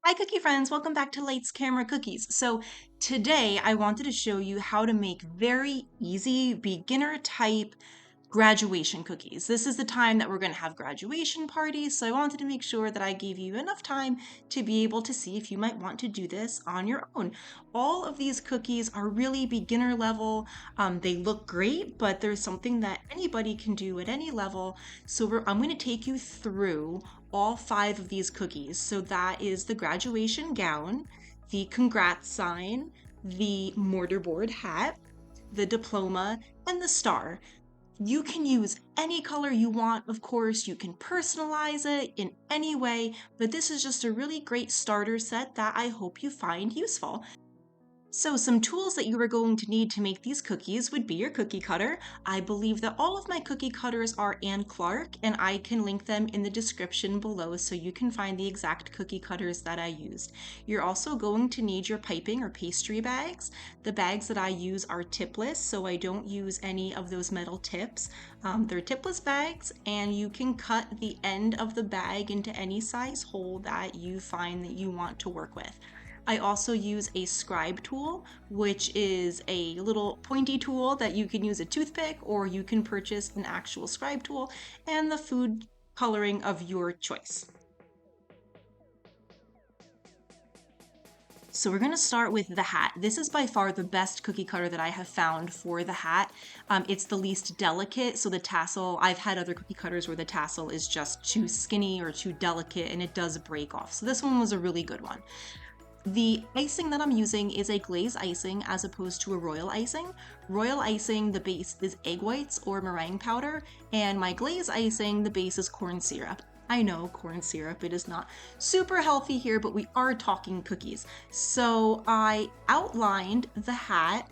Hi cookie friends, welcome back to Lights Camera Cookies. So today I wanted to show you how to make very easy beginner type graduation cookies. This is the time that we're going to have graduation parties, so I wanted to make sure that I gave you enough time to be able to see if you might want to do this on your own. All of these cookies are really beginner level. They look great, but there's something that anybody can do at any level. So I'm going to take you through all 5 of these cookies. So that is the graduation gown, the congrats sign, the mortarboard hat, the diploma, and the star. You can use any color you want, of course. You can personalize it in any way, but this is just a really great starter set that I hope you find useful. So some tools that you are going to need to make these cookies would be your cookie cutter. I believe that all of my cookie cutters are Ann Clark, and I can link them in the description below so you can find the exact cookie cutters that I used. You're also going to need your piping or pastry bags. The bags that I use are tipless, so I don't use any of those metal tips. They're tipless bags, and you can cut the end of the bag into any size hole that you find that you want to work with. I also use a scribe tool, which is a little pointy tool that you can use a toothpick or you can purchase an actual scribe tool, and the food coloring of your choice. So we're going to start with the hat. This is by far the best cookie cutter that I have found for the hat. It's the least delicate, so the tassel, I've had other cookie cutters where the tassel is just too skinny or too delicate and it does break off. So this one was a really good one. The icing that I'm using is a glaze icing as opposed to a royal icing. Royal icing, the base is egg whites or meringue powder, and my glaze icing, the base is corn syrup. I know corn syrup, it is not super healthy here, but we are talking cookies. So I outlined the hat.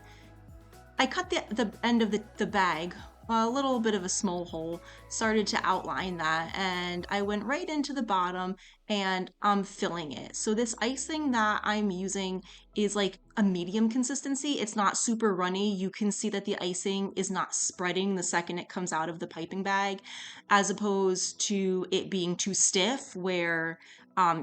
I cut the end of the bag, a little bit of a small hole, started to outline that, and I went right into the bottom and I'm filling it. So this icing that I'm using is like a medium consistency. It's not super runny. You can see that the icing is not spreading the second it comes out of the piping bag, as opposed to it being too stiff where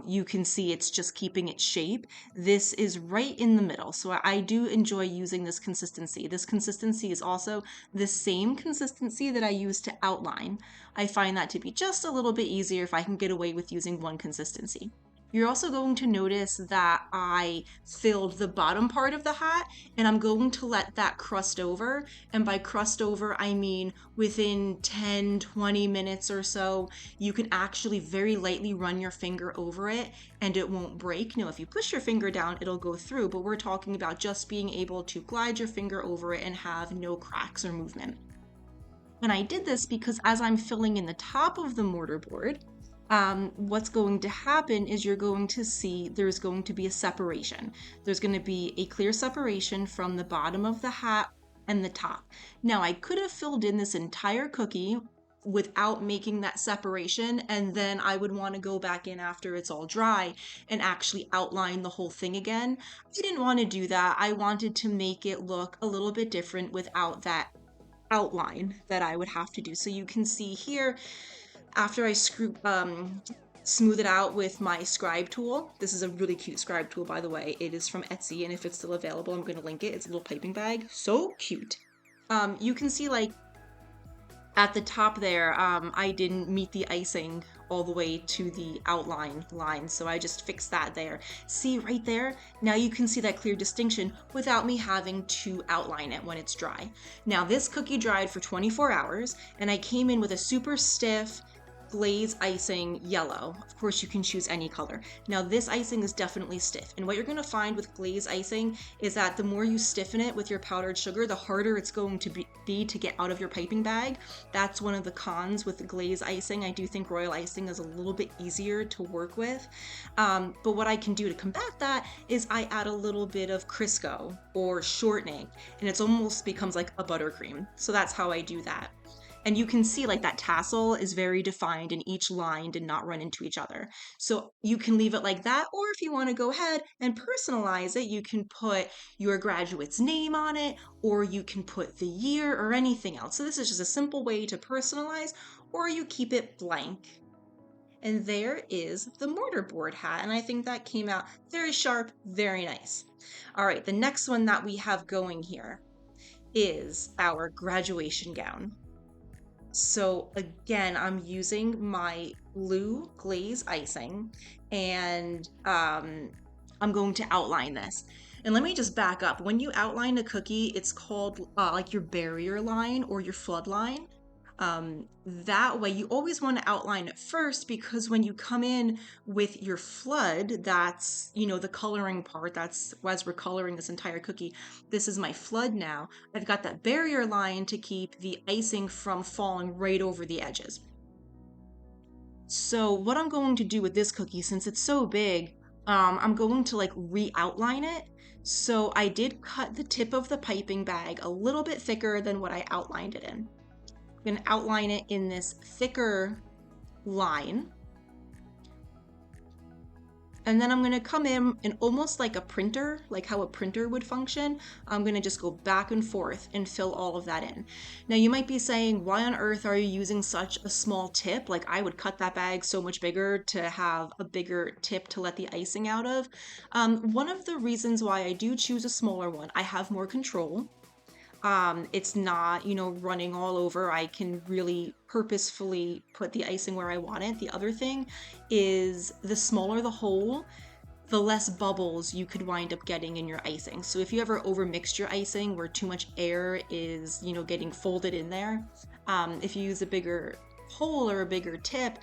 you can see it's just keeping its shape. This is right in the middle. So I do enjoy using this consistency. This consistency is also the same consistency that I use to outline. I find that to be just a little bit easier if I can get away with using one consistency. You're also going to notice that I filled the bottom part of the hat and I'm going to let that crust over. And by crust over, I mean within 10, 20 minutes or so, you can actually very lightly run your finger over it and it won't break. Now, if you push your finger down, it'll go through, but we're talking about just being able to glide your finger over it and have no cracks or movement. And I did this because as I'm filling in the top of the mortar board, what's going to happen is you're going to see there's going to be a separation. There's going to be a clear separation from the bottom of the hat and the top. Now, I could have filled in this entire cookie without making that separation, and then I would want to go back in after it's all dry and actually outline the whole thing again. I didn't want to do that. I wanted to make it look a little bit different without that outline that I would have to do. So you can see here, after I smooth it out with my scribe tool. This is a really cute scribe tool, by the way. It is from Etsy, and if it's still available, I'm going to link it. It's a little piping bag. So cute. You can see like at the top there, I didn't meet the icing all the way to the outline line, so I just fixed that there. See right there? Now you can see that clear distinction without me having to outline it when it's dry. Now this cookie dried for 24 hours, and I came in with a super stiff glaze icing yellow. Of course, you can choose any color. Now this icing is definitely stiff, and what you're going to find with glaze icing is that the more you stiffen it with your powdered sugar, the harder it's going to be to get out of your piping bag. That's one of the cons with the glaze icing. I do think royal icing is a little bit easier to work with, but what I can do to combat that is I add a little bit of Crisco or shortening, and it almost becomes like a buttercream. So that's how I do that. And you can see like that tassel is very defined and each line did not run into each other. So you can leave it like that, or if you want to go ahead and personalize it, you can put your graduate's name on it, or you can put the year or anything else. So this is just a simple way to personalize, or you keep it blank. And there is the mortarboard hat. And I think that came out very sharp, very nice. All right, the next one that we have going here is our graduation gown. So again, I'm using my blue glaze icing and I'm going to outline this. And let me just back up. When you outline a cookie, it's called like your barrier line or your flood line. That way, you always want to outline it first because when you come in with your flood, that's, you know, the coloring part. That's as we're coloring this entire cookie. This is my flood now. I've got that barrier line to keep the icing from falling right over the edges. So what I'm going to do with this cookie, since it's so big, I'm going to like re-outline it. So I did cut the tip of the piping bag a little bit thicker than what I outlined it in. I'm going to outline it in this thicker line. And then I'm going to come in almost like a printer, like how a printer would function. I'm going to just go back and forth and fill all of that in. Now you might be saying, why on earth are you using such a small tip? Like I would cut that bag so much bigger to have a bigger tip to let the icing out of. One of the reasons why I do choose a smaller one, I have more control. It's not, you know, running all over. I can really purposefully put the icing where I want it. The other thing is the smaller the hole, the less bubbles you could wind up getting in your icing. So if you ever overmixed your icing where too much air is, you know, getting folded in there, if you use a bigger hole or a bigger tip,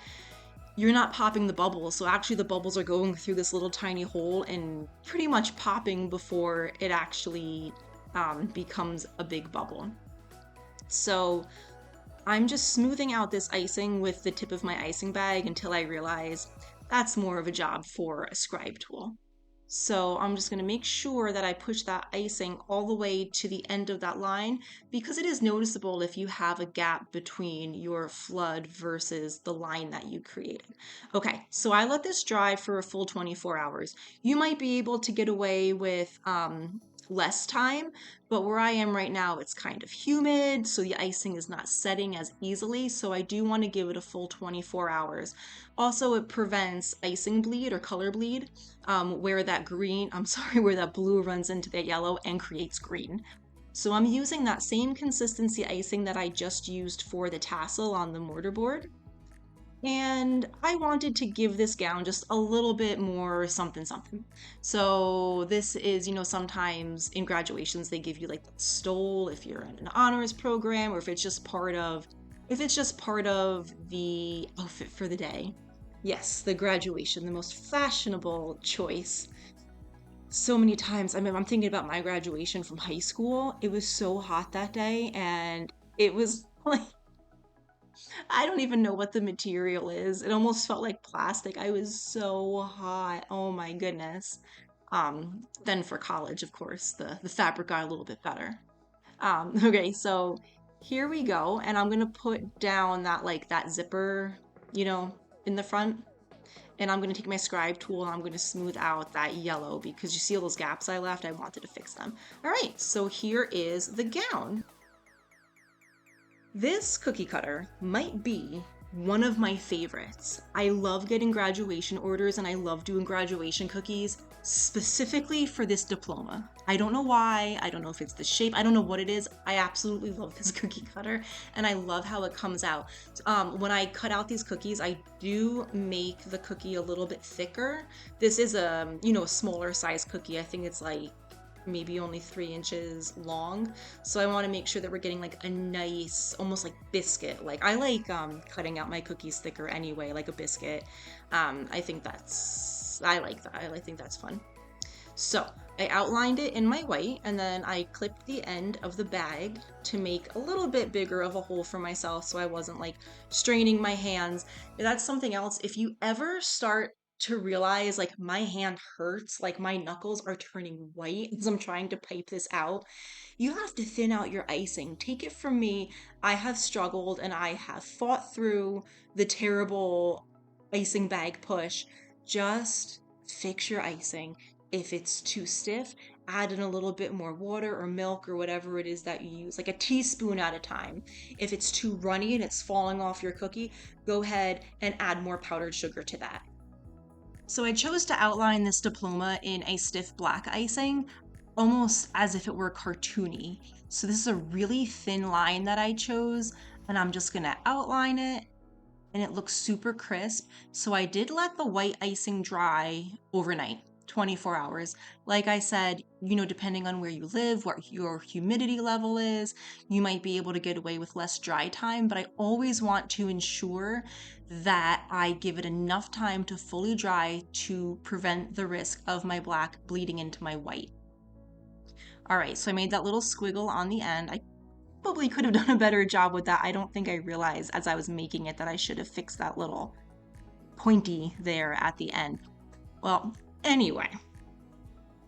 you're not popping the bubbles. So actually the bubbles are going through this little tiny hole and pretty much popping before it actually becomes a big bubble. So I'm just smoothing out this icing with the tip of my icing bag until I realize that's more of a job for a scribe tool. So I'm just going to make sure that I push that icing all the way to the end of that line because it is noticeable if you have a gap between your flood versus the line that you created. Okay, so I let this dry for a full 24 hours. You might be able to get away with less time, but where I am right now, it's kind of humid, so the icing is not setting as easily. So I do want to give it a full 24 hours. Also, it prevents icing bleed or color bleed, where that green, I'm sorry, where that blue runs into that yellow and creates green. So I'm using that same consistency icing that I just used for the tassel on the mortar board. And I wanted to give this gown just a little bit more something something. So this is, you know, sometimes in graduations they give you like the stole if you're in an honors program or if it's just part of the outfit for the day. Yes, the graduation, the most fashionable choice. So many times, I mean, I'm thinking about my graduation from high school. It was so hot that day and it was like I don't even know what the material is. It almost felt like plastic. I was so hot. Oh my goodness. Then for college, of course, the fabric got a little bit better. Okay, so here we go. And I'm gonna put down that like that zipper, you know, in the front. And I'm gonna take my scribe tool and I'm gonna smooth out that yellow because you see all those gaps I left? I wanted to fix them. All right, so here is the gown. This cookie cutter might be one of my favorites. I love getting graduation orders and I love doing graduation cookies specifically for this diploma. I don't know why, I don't know if it's the shape, I don't know what it is. I absolutely love this cookie cutter and I love how it comes out. When I cut out these cookies, I do make the cookie a little bit thicker. This is a, you know, a smaller size cookie. I think it's like maybe only 3 inches long. So I want to make sure that we're getting like a nice, almost like biscuit. Like I like cutting out my cookies thicker anyway, like a biscuit. I think I like that. I think that's fun. So I outlined it in my white and then I clipped the end of the bag to make a little bit bigger of a hole for myself so I wasn't like straining my hands. That's something else. If you ever start to realize like my hand hurts, like my knuckles are turning white as I'm trying to pipe this out, you have to thin out your icing. Take it from me, I have struggled and I have fought through the terrible icing bag push. Just fix your icing. If it's too stiff, add in a little bit more water or milk or whatever it is that you use, like a teaspoon at a time. If it's too runny and it's falling off your cookie, go ahead and add more powdered sugar to that. So I chose to outline this diploma in a stiff black icing, almost as if it were cartoony. So this is a really thin line that I chose, and I'm just gonna outline it, and it looks super crisp. So I did let the white icing dry overnight, 24 hours. Like I said, depending on where you live, what your humidity level is, you might be able to get away with less dry time, but I always want to ensure that I give it enough time to fully dry to prevent the risk of my black bleeding into my white. All right, so I made that little squiggle on the end. I probably could have done a better job with that. I don't think I realized as I was making it that I should have fixed that little pointy there at the end. Well, anyway,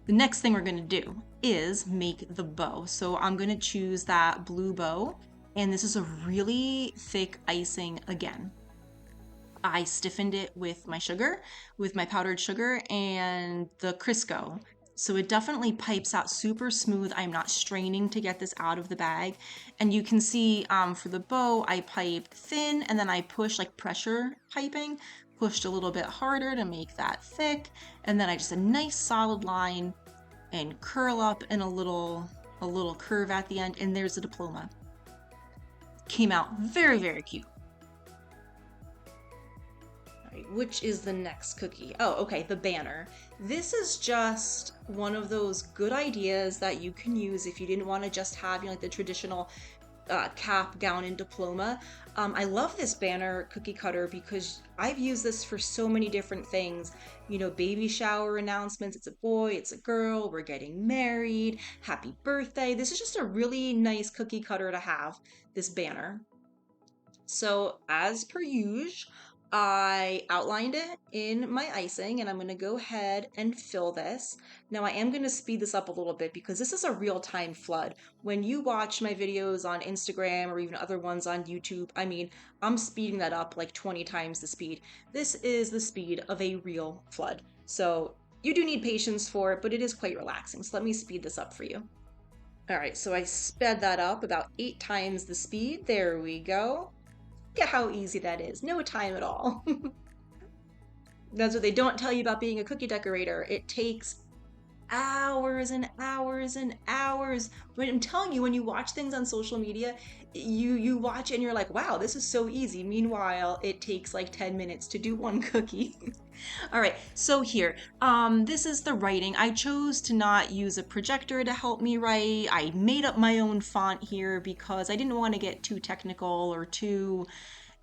the next thing we're gonna do is make the bow. So I'm gonna choose that blue bow, and this is a really thick icing again. I stiffened it with my sugar, with my powdered sugar and the Crisco. So it definitely pipes out super smooth. I'm not straining to get this out of the bag. And you can see for the bow, I piped thin and then I pushed like pressure piping, pushed a little bit harder to make that thick. And then I just a nice solid line and curl up in a little curve at the end. And there's the diploma. Came out very, very cute. Which is the next cookie? Oh, okay, the banner. This is just one of those good ideas that you can use if you didn't want to just have, like the traditional cap, gown, and diploma. I love this banner cookie cutter because I've used this for so many different things. Baby shower announcements. It's a boy, it's a girl, we're getting married, happy birthday. This is just a really nice cookie cutter to have, this banner. So as per usual, I outlined it in my icing and I'm going to go ahead and fill this. Now I am going to speed this up a little bit because this is a real-time flood. When you watch my videos on Instagram or even other ones on YouTube, I mean, I'm speeding that up like 20 times the speed. This is the speed of a real flood. So you do need patience for it, but it is quite relaxing. So let me speed this up for you. All right, so I sped that up about 8 times the speed. There we go. Look at how easy that is. No time at all. That's what they don't tell you about being a cookie decorator. It takes hours and hours and hours. But I'm telling you, when you watch things on social media, you watch it and you're like, wow, this is so easy. Meanwhile, it takes like 10 minutes to do one cookie. All right, so here, this is the writing. I chose to not use a projector to help me write. I made up my own font here because I didn't want to get too technical or too,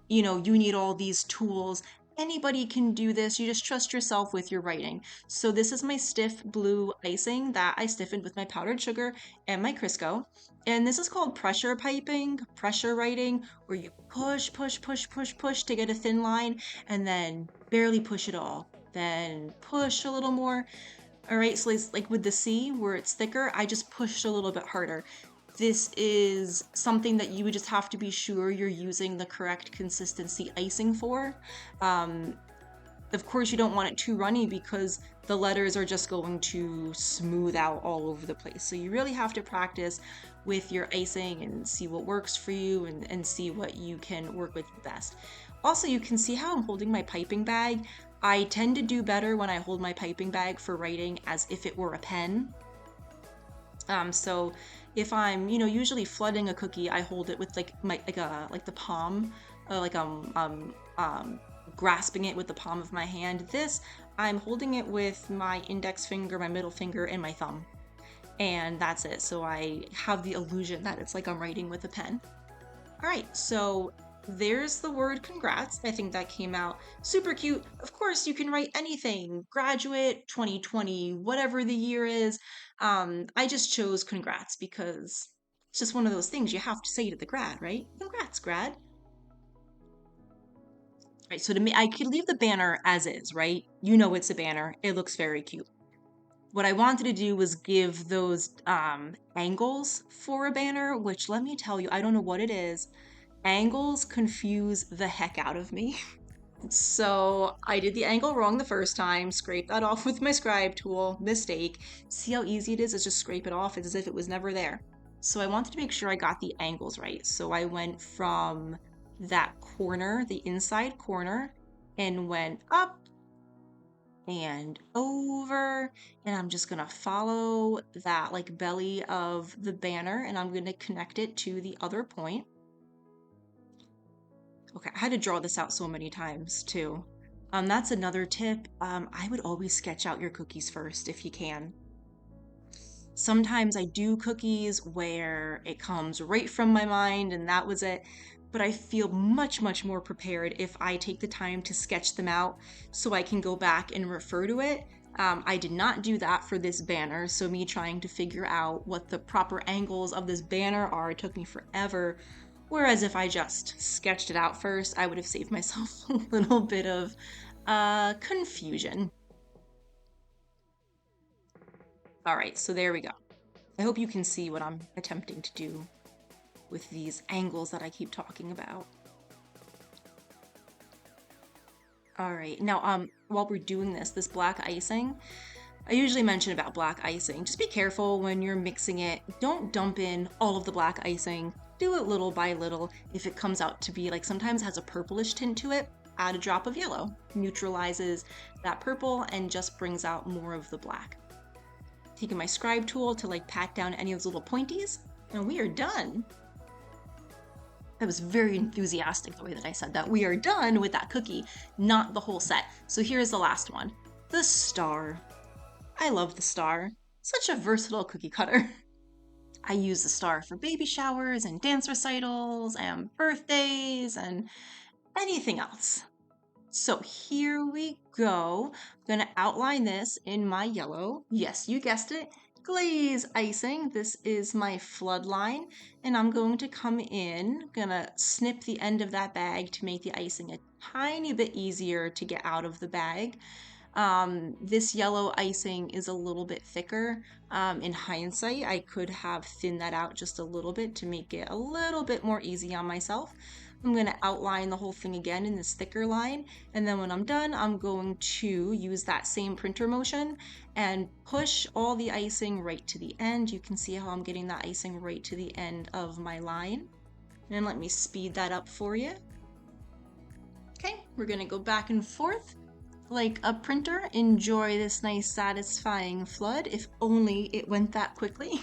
you need all these tools. Anybody can do this. You just trust yourself with your writing. So this is my stiff blue icing that I stiffened with my powdered sugar and my Crisco. And this is called pressure piping, pressure writing, where you push, push, push, push, push to get a thin line and then barely push it all. Then push a little more. All right, so it's like with the C where it's thicker, I just pushed a little bit harder. This is something that you would just have to be sure you're using the correct consistency icing for. Of course, you don't want it too runny because the letters are just going to smooth out all over the place. So you really have to practice with your icing and see what works for you and see what you can work with best. Also, you can see how I'm holding my piping bag. I tend to do better when I hold my piping bag for writing as if it were a pen. So if I'm, usually flooding a cookie, I hold it with like the palm, grasping it with the palm of my hand. This, I'm holding it with my index finger, my middle finger, and my thumb. And that's it. So I have the illusion that it's like I'm writing with a pen. All right, so there's the word congrats. I think that came out super cute. Of course, you can write anything, graduate, 2020, whatever the year is. I just chose congrats because it's just one of those things you have to say to the grad, right? Congrats, grad. Right, so to me, I could leave the banner as is, right? It's a banner. It looks very cute. What I wanted to do was give those angles for a banner, which let me tell you, I don't know what it is. Angles confuse the heck out of me. So I did the angle wrong the first time, scrape that off with my scribe tool, mistake. See how easy it is? It's just scrape it off. It's as if it was never there. So I wanted to make sure I got the angles right. So I went from that corner, the inside corner, and went up and over. And I'm just gonna follow that like belly of the banner and I'm gonna connect it to the other point. Okay, I had to draw this out so many times too. That's another tip. I would always sketch out your cookies first if you can. Sometimes I do cookies where it comes right from my mind and that was it, but I feel much, much more prepared if I take the time to sketch them out so I can go back and refer to it. I did not do that for this banner, so me trying to figure out what the proper angles of this banner are took me forever. Whereas if I just sketched it out first, I would have saved myself a little bit of confusion. All right, so there we go. I hope you can see what I'm attempting to do with these angles that I keep talking about. All right, now while we're doing this black icing, I usually mention about black icing. Just be careful when you're mixing it. Don't dump in all of the black icing. Do it little by little. If it comes out to be like sometimes it has a purplish tint to it, add a drop of yellow. Neutralizes that purple and just brings out more of the black. Taking my scribe tool to like pat down any of those little pointies, and we are done. I was very enthusiastic the way that I said that. We are done with that cookie, not the whole set. So here's the last one, the star. I love the star. Such a versatile cookie cutter. I use the star for baby showers and dance recitals and birthdays and anything else. So here we go. I'm gonna outline this in my yellow. Yes, you guessed it. Glaze icing. This is my flood line. And I'm going to come in, gonna snip the end of that bag to make the icing a tiny bit easier to get out of the bag. This yellow icing is a little bit thicker. In hindsight, I could have thinned that out just a little bit to make it a little bit more easy on myself. I'm going to outline the whole thing again in this thicker line, and then when I'm done, I'm going to use that same printer motion and push all the icing right to the end. You can see how I'm getting that icing right to the end of my line. And let me speed that up for you. Okay, we're going to go back and forth like a printer. Enjoy this nice satisfying flood, if only it went that quickly.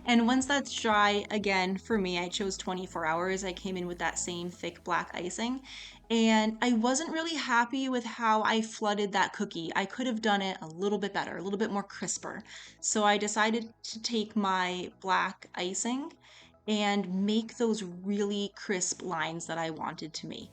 And once that's dry, again, for me, I chose 24 hours. I came in with that same thick black icing. And I wasn't really happy with how I flooded that cookie. I could have done it a little bit better, a little bit more crisper. So I decided to take my black icing and make those really crisp lines that I wanted to make.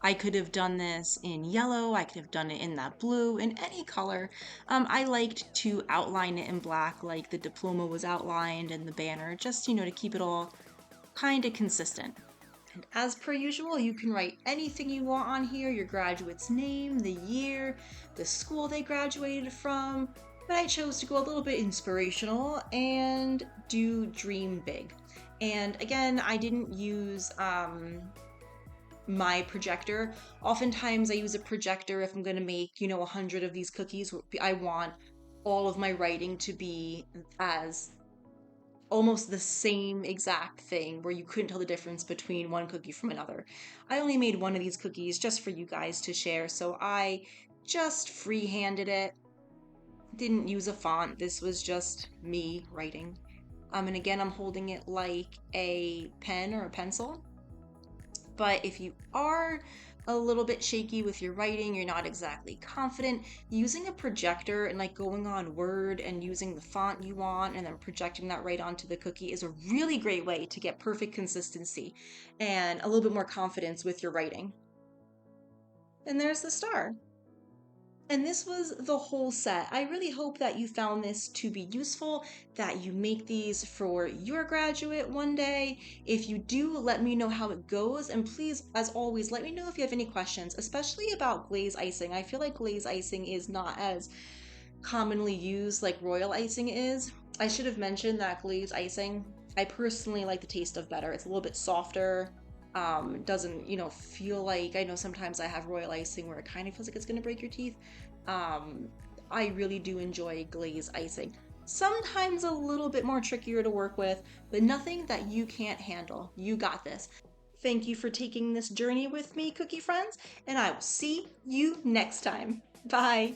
I could have done this in yellow, I could have done it in that blue, in any color. I liked to outline it in black like the diploma was outlined and the banner, just, to keep it all kind of consistent. And as per usual, you can write anything you want on here, your graduate's name, the year, the school they graduated from, but I chose to go a little bit inspirational and do dream big. And again, I didn't use my projector. Oftentimes I use a projector if I'm going to make, 100 of these cookies. I want all of my writing to be as almost the same exact thing where you couldn't tell the difference between one cookie from another. I only made one of these cookies just for you guys to share, so I just free-handed it. Didn't use a font. This was just me writing. And again, I'm holding it like a pen or a pencil. But if you are a little bit shaky with your writing, you're not exactly confident, using a projector and like going on Word and using the font you want and then projecting that right onto the cookie is a really great way to get perfect consistency and a little bit more confidence with your writing. And there's the star. And this was the whole set. I really hope that you found this to be useful, that you make these for your graduate one day. If you do, let me know how it goes. And please, as always, let me know if you have any questions, especially about glaze icing. I feel like glaze icing is not as commonly used like royal icing is. I should have mentioned that glaze icing, I personally like the taste of better. It's a little bit softer. Doesn't, you know, feel like, I know sometimes I have royal icing where it kind of feels like it's going to break your teeth. Um, I really do enjoy glaze icing. Sometimes a little bit more trickier to work with, but nothing that you can't handle. You got this. Thank you for taking this journey with me, cookie friends, and I will see you next time. Bye.